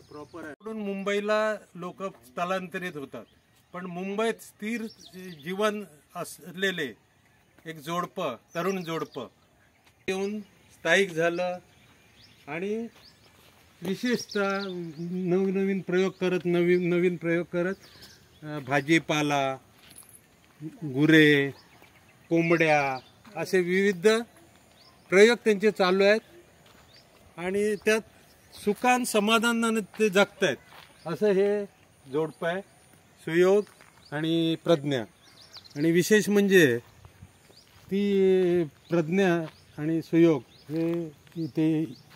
Proper आहे. मुंबईला लोक स्थलांतरित होतात, पण मुंबईत स्थिर जीवन असलेले एक जोडपं, तरुण जोडपं येऊन स्थायिक झालं आणि विशेषतः नवनवीन प्रयोग करत नवीन प्रयोग करत भाजीपाला, गुरे, कोंबड्या असे विविध प्रयोग त्यांचे चालू आहेत आणि त्यात सुखान समाधानाने ते जगतायत. असं हे जोडपं आहे, सुयोग आणि प्रज्ञा. आणि विशेष म्हणजे ती प्रज्ञा आणि सुयोग हे इथे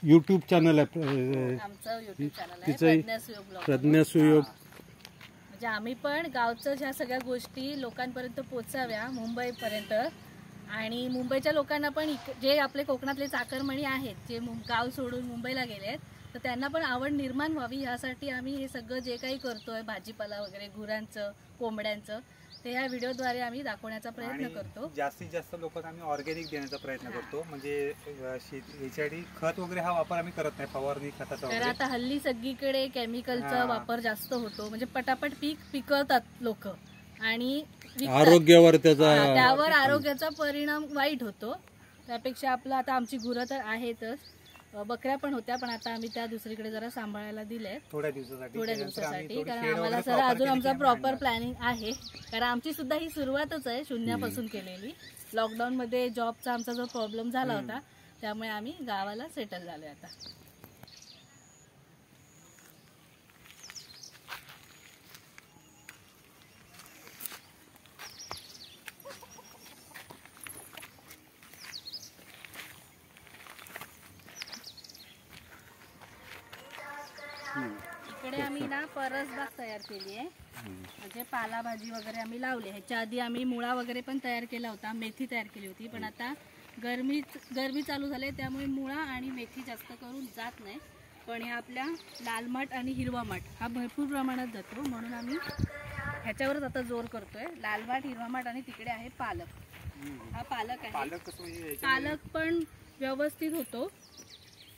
यूट्यूब चॅनल आहे, तिचं प्रज्ञा सुयोग. म्हणजे आम्ही पण गावचं ह्या सगळ्या गोष्टी लोकांपर्यंत पोचाव्या मुंबईपर्यंत, आणि मुंबईच्या लोकांना पण जे आपले कोकणातले चाकरमणी आहेत जे गाव सोडून मुंबईला गेलेत, तर त्यांना पण आवड निर्माण व्हावी यासाठी आम्ही हे सगळं जे काही करतोय, भाजीपाला वगैरे, गुरांचं, कोंबड्यांचं, ते ह्या व्हिडिओद्वारे आम्ही दाखवण्याचा प्रयत्न करतो. जास्तीत जास्त लोकांना आम्ही ऑर्गॅनिक देण्याचा प्रयत्न करतो. म्हणजे याच्यासाठी खत वगैरे हा वापर आम्ही करत नाही, फवारणी खताचा. तर आता हल्ली सगळीकडे केमिकलचा वापर जास्त होतो, म्हणजे पटापट पीक पिकवतात लोक आणि आरोग्यावर त्यावर आरोग्याचा परिणाम वाईट होतो. त्यापेक्षा आपलं आता आमची गुरं तर आहेतच, बकऱ्या पण होत्या, पण आता आम्ही त्या दुसरीकडे जरा सांभाळायला दिले थोड्या दिवसासाठी, कारण आम्हाला सर अजून आमचा प्रॉपर प्लॅनिंग आहे. कारण आमची सुद्धा ही सुरुवातच आहे शून्यापासून केलेली. लॉकडाऊन मध्ये जॉबचा आमचा जो प्रॉब्लेम झाला होता, त्यामुळे आम्ही गावाला सेटल झालोय आता. इकडे आम्ही ना परसबाग तयार केली आहे, म्हणजे पालाभाजी वगैरे आम्ही लावली. ह्याच्या आधी आम्ही मुळा वगैरे पण तयार केला होता, मेथी तयार केली होती, पण आता गरमी चालू झाली त्यामुळे मुळा आणि मेथी जास्त करून जात नाही. पण हे आपल्या लाल माठ आणि हिरवा माठ हा भरपूर प्रमाणात जातो, म्हणून आम्ही ह्याच्यावरच आता जोर करतोय. लाल माठ, हिरवा माठ आणि तिकडे आहे पालक. हा पालक आहे, पालक पण व्यवस्थित होतो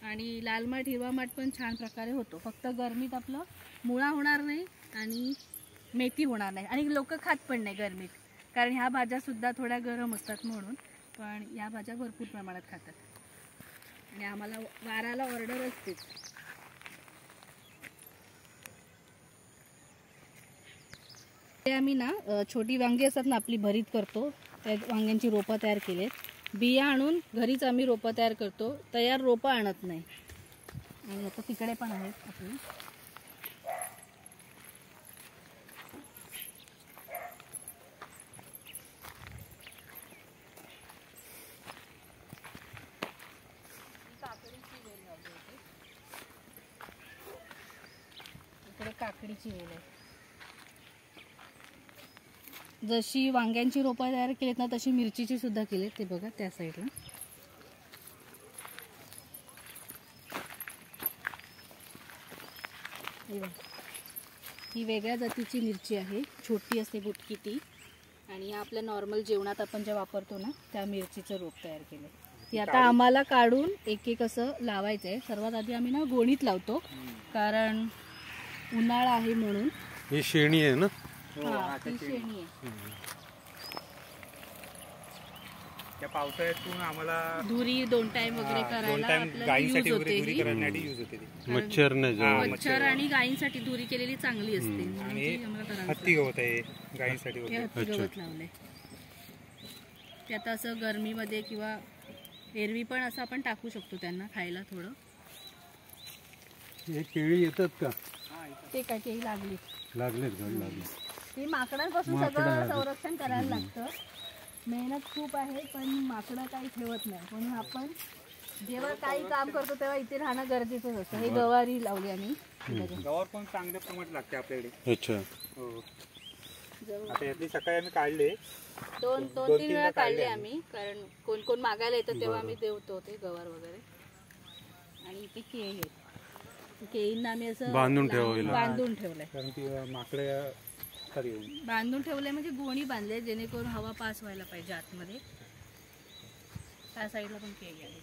आणि लाल माठ, हिरवा माठ पण छान प्रकारे होतो. फक्त गरमीत आपलं मुळा होणार नाही आणि मेथी होणार नाही, आणि लोक खात पण नाही गरमीत, कारण ह्या भाज्या सुद्धा थोड्या गरम असतात म्हणून. पण या भाज्या भरपूर प्रमाणात खातात आणि आम्हाला वाराला ऑर्डर असते. ते आम्ही ना छोटी वांगी असतात ना आपली, भरीत करतो, त्या वांग्यांची रोपं तयार केलेत. बिया आणून घरीच आम्ही रोपं तयार करतो, तयार रोपं आणत नाही. आणि आता तिकडे पण आहेत आपली. इकडे काकडीची वेल आहे. जशी वांग्यांची रोपं तयार केलीत ना, तशी मिरचीची सुद्धा केलीत. ते बघा त्या साईडला. ही वेगळ्या जातीची मिरची आहे, छोटी असते बुटकी ती, आणि आपल्या नॉर्मल जेवणात आपण जे वापरतो ना त्या मिरचीचं रोप तयार केलं. ती आता आम्हाला काढून एक एक असं लावायचं आहे. सर्वात आधी आम्ही ना गोणीत लावतो, कारण उन्हाळा आहे म्हणून. ही शेणी आहे ना? हा, ती शेणी आहे. त्या पावसाळ्यातून आम्हाला धुरी 2 टाइम वगैरे करायला गायींसाठी वगैरे धुरी करण्यासाठी यूज होते. मच्छर आणि गायींसाठी धुरी केलेली चांगली असते. आणि हत्ती गवत आहे गायींसाठी वगैरे. हत्ती गवत लावलंय ते. आता असं गरमीमध्ये किंवा एरवी पण असं आपण टाकू शकतो त्यांना खायला थोडं. हे केळी येतात का? ते काय केळी लागलेत. ते माकडांपासून सगळं संरक्षण करायला लागतं. मेहनत खूप आहे, पण माकडं काही ठेवत नाही, म्हणून आपण जेव्हा काही काम करतो तेव्हा इथे राहणं गरजेचंच असतं. हे गवारी लावली आम्ही. गवार पण चांगल्या प्रमाणात लागते आपल्याकडे. अच्छा. आता यातली सकाळी आम्ही काढले, 2-3 वेळा काढले आम्ही, कारण कोण कोण मागायला येतं तेव्हा आम्ही देवतो ते गवार वगैरे. आणि इथे केळी आहेत, केळींना आम्ही असं बांधून ठेवलंय, कारण ती माकडे बांधून ठेवलंय, म्हणजे गोणी बांधले जेणेकरून हवा पास व्हायला पाहिजे आतमध्ये. त्या साईडला पण केळी आहे.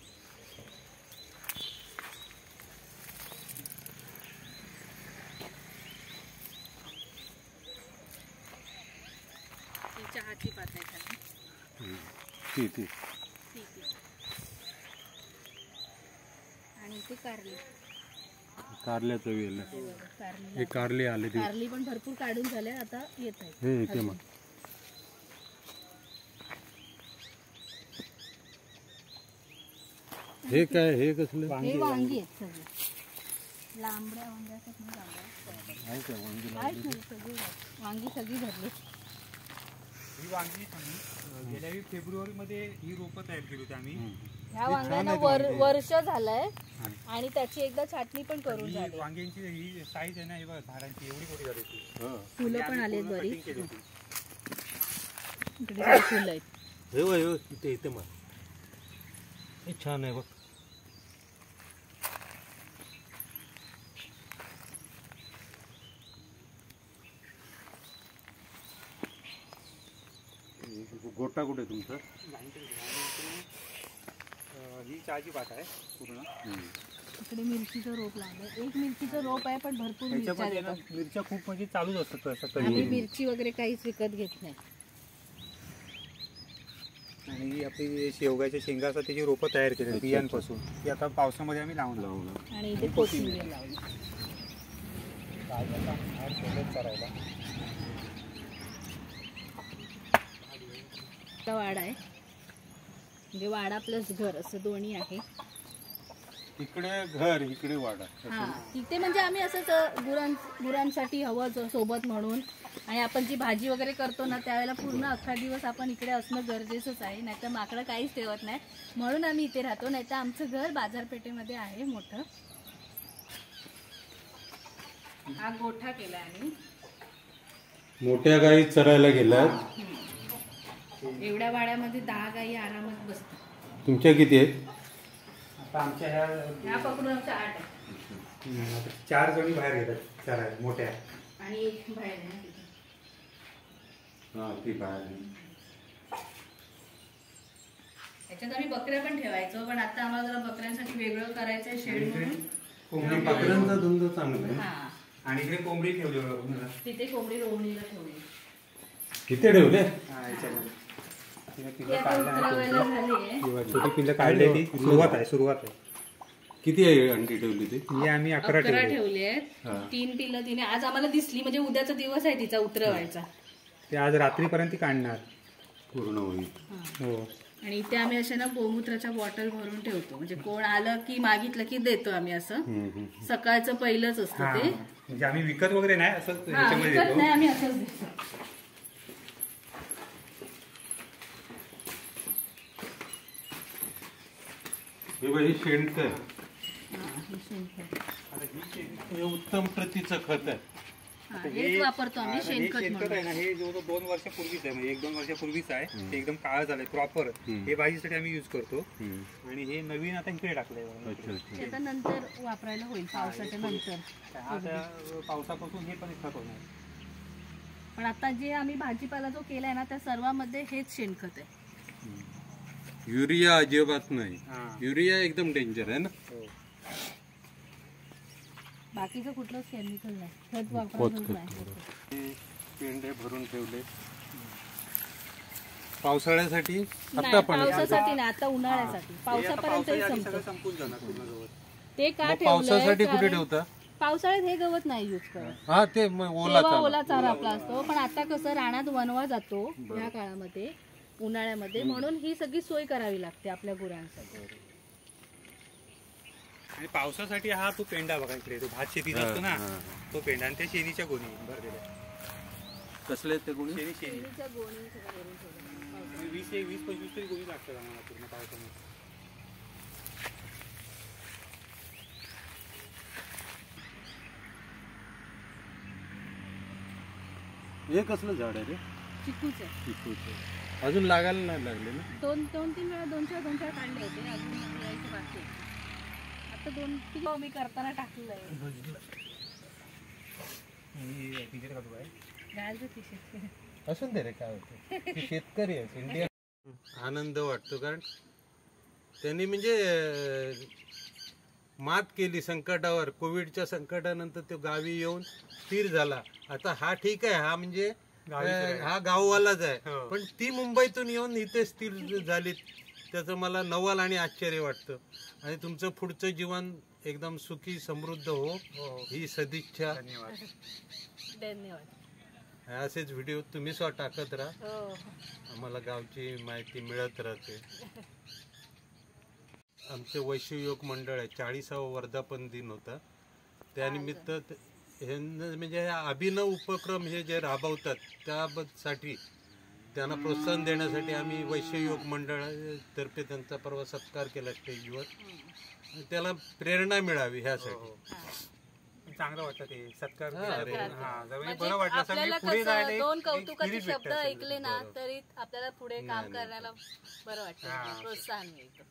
ती ती आणि ते कारली कारल्याचं वेल हे बघा, कारली हे कारले आले ते कारली पण भरपूर काढून झाले, आता येत आहेत. हे ते मग हे काय हे कसलं हे वांगी आहेत सगळे, लांबड्या वांग्या असतात ना, लांबड्या आहे का वांगी आहेत ना, सगळी आहेत. वांगी सगळी भरली. ही वांगी आम्ही गेल्या फेब्रुवारीमध्ये ही रोपं तयार केली होती आम्ही. ह्या वांग्यांना वर्ष झालंय आणि त्याची एकदा छाटणी पण करून ही झाली. वांग्यांची ही साईज आहे ना, हे बघा झाडांची एवढी मोठी झाली ती. फुलं पण आलेत बरी. कटिंग केली होती. इकडे सगळी फुलं आहेत. हे वय इथे इथे मग हे छान आहे बघ. गोटा कुठे तुमचा? ही चहाची पाट आहे पूर्ण. इकडे मिरचीचं रोप लावलंय. एक मिरचीचं रोप आहे पण भरपूर मिरच्या त्याच्यामध्ये ना देतात. मिरच्या खूप म्हणजे चालूच असतात असं कधी. आम्ही मिरची वगैरे काहीच विकत घेत नाही. आणि ही आपली शेवगाच्या शेंगा असतात त्याची रोपं तयार केली बियांपासून. ती आता पावसामध्ये आम्ही लावून आणि इथे कोथिंबीर लावली. करायला वाडा आहे, म्हणजे वाडा प्लस घर असं दोन्ही आहे. इकडे घर इकडे वाडा. हा, तिथे म्हणजे आम्ही असंच गुरांसाठी हवं सोबत म्हणून. आणि आपण जी भाजी वगैरे करतो ना, त्यावेळेला पूर्ण अख्खा दिवस आपण इकडे असणं गरजेचंच आहे, नाहीतर माकडं काहीच ठेवत नाही, म्हणून आम्ही इथे राहतो. नाहीतर आमचं घर बाजारपेठेमध्ये आहे मोठं. हा गोठा केला आम्ही. मोठ्या गाई चरायला गेल्यात. एवढ्या वाड्यामध्ये 10 गायी आरामात बसतात. तुमच्या किती आहेत? आता आमच्या ह्या पकडून आमच्या 8 आहे 4 जणी बाहेर येतात चरायला मोठ्या. आणि एक बाहेर आहे ना तिथे. हा ती बाहेर. त्याच्यात आम्ही बकऱ्या पण ठेवायचो, पण आता आम्हाला जरा बकऱ्यांसाठी वेगळं करायचंय शेड म्हणून. कोंबडी बकऱ्यांचा धंदा चांगला आहे. हा, आणि इकडे कोंबडी ठेवली बघा. तिथे कोंबडी रोवणीला ठेवली. किती ठेवले? हा, याच्यामध्ये. तिने ती पिल्लं आता काढलं आहे. उतरवायला झाली आहे. छोटी पिल्लं काढली ती सुरुवात आहे. किती आहे अंडी ठेवली ती? ही आम्ही 11 11 ठेवली. ठेवली आहेत. 3 पिल्लं तिने आज आम्हाला दिसली, म्हणजे उद्याचा दिवस आहे तिचा उतरवायचा. ते आज रात्रीपर्यंत ती काढणार. पूर्ण होईल. हो. आणि इथे आम्ही अशा ना गोमूत्राच्या बॉटल भरून ठेवतो, म्हणजे कोण आलं की मागितलं की देतो आम्ही. असं सकाळचं पहिलंच असतं हा, ते. म्हणजे आम्ही विकत वगैरे नाही असं हा, ह्याच्यामध्ये विकत देतो. नाही, आम्ही असंच देतो. हे बघ, हे शेणखत आहे. हा, हे शेणखत. हे उत्तम प्रतीचं खत आहे. हा, हेच वापरतो आम्ही हे शेणखत शेणखत आहे म्हणून. ना, हे जवळजवळ 2 वर्षापूर्वीच आहे, म्हणजे 1-2 वर्षापूर्वीच आहे. ते एकदम काळं झालंय प्रॉपर. हे भाजीसाठी आम्ही युज करतो. आणि हे नवीन आता इकडे टाकलंय. अच्छा अच्छा. ते आता नंतर वापरायला होईल, पावसाच्या नंतर. आता पावसापासून हे पण खत होणार. पण आता जे आम्ही भाजीपाला जो केलाय ना, त्या सर्वांमध्ये हेच शेणखत आहे. युरिया अजिबात नाही. हा. युरिया एकदम डेंजर आहे ना. हो. बाकीचं कुठलंच केमिकल नाही, खत वापरतच नाही. हे पेंडे भरून ठेवले पावसाळ्यासाठी. नाही, आता पण पावसासाठी नाही, आता उन्हाळ्यासाठी. हे आता पावसापर्यंत पावसाळ्यात संपतं. सगळं संपून जाणार पूर्ण गवत. ते का मग पावसासाठी ठेवलंय? कुठे कारण ठेवता? पावसाळ्यात हे गवत नाही यूज करत. हा ते मग ओला तेव्हा चारा. ओला चारा आपला असतो. पण आता कसं रानात वनवा जातो या काळामध्ये, उन्हाळ्यामध्ये, म्हणून ही सगळी सोय करावी लागते आपल्या गुरांसाठी. आणि पावसासाठी हा तो पेंडा बघा इकडे, तो भात शेतीचा असतो ना, तो पेंडा. आणि त्या शेणीच्या गोणी भरलेल्या. कसले ते गुणी? शेणी शेळीच्या गोणी सगळं भरून ठेवलं. 20-25 तरी गोणी लागतात आम्हाला पूर्ण पावसामध्ये. हे कसलं झाड आहे रे? चिकूच आहे. चिकूचं. अजून लागायला नाही लागले ना? 2-3 वेळा 2-4 काढले होते, अजून यायचे बाकी आहे. आता 2 किलो मी करताना टाकलंय. घाल गं ती शेतकरी. असून दे रे, काय होतं. ते शेतकरी आहे इंडिया. आनंद वाटतो कारण त्यांनी म्हणजे मात केली संकटावर. कोविडच्या संकटानंतर तो गावी येऊन स्थिर झाला. आता हा ठीक आहे, हा म्हणजे हा गाववालाच आहे, हो. पण ती मुंबईतून येऊन इथे स्थिर झाली, त्याचं मला नवल आणि आश्चर्य वाटतं. आणि तुमचं पुढचं जीवन एकदम सुखी समृद्ध हो, ही सदिच्छा. धन्यवाद. धन्यवाद. असेच व्हिडिओ तुम्ही स्वतः टाकत राहा, हो आम्हाला गावची माहिती मिळत राहते. आमचे वैश्ययोग मंडळ आहे, 40वा वर्धापन दिन होता, त्यानिमित्त हे म्हणजे हे अभिनव उपक्रम हे जे राबवतात त्यासाठी त्यांना प्रोत्साहन देण्यासाठी आम्ही वैश्ययोग मंडळातर्फे त्यांचा परवा सत्कार केला स्टेजवर. त्याला प्रेरणा मिळावी ह्यासाठी. चांगलं वाटतं ते सत्कार. अरे. म्हणजे बरं वाटलं. आपल्याला पुढे कसं जायला दोन एक कौतुकाचे spirit शब्द भेटतं. ऐकले ना तरी आपल्याला पुढे काम नाही. करायला बरं वाटतं, हा. प्रोत्साहन मिळतं.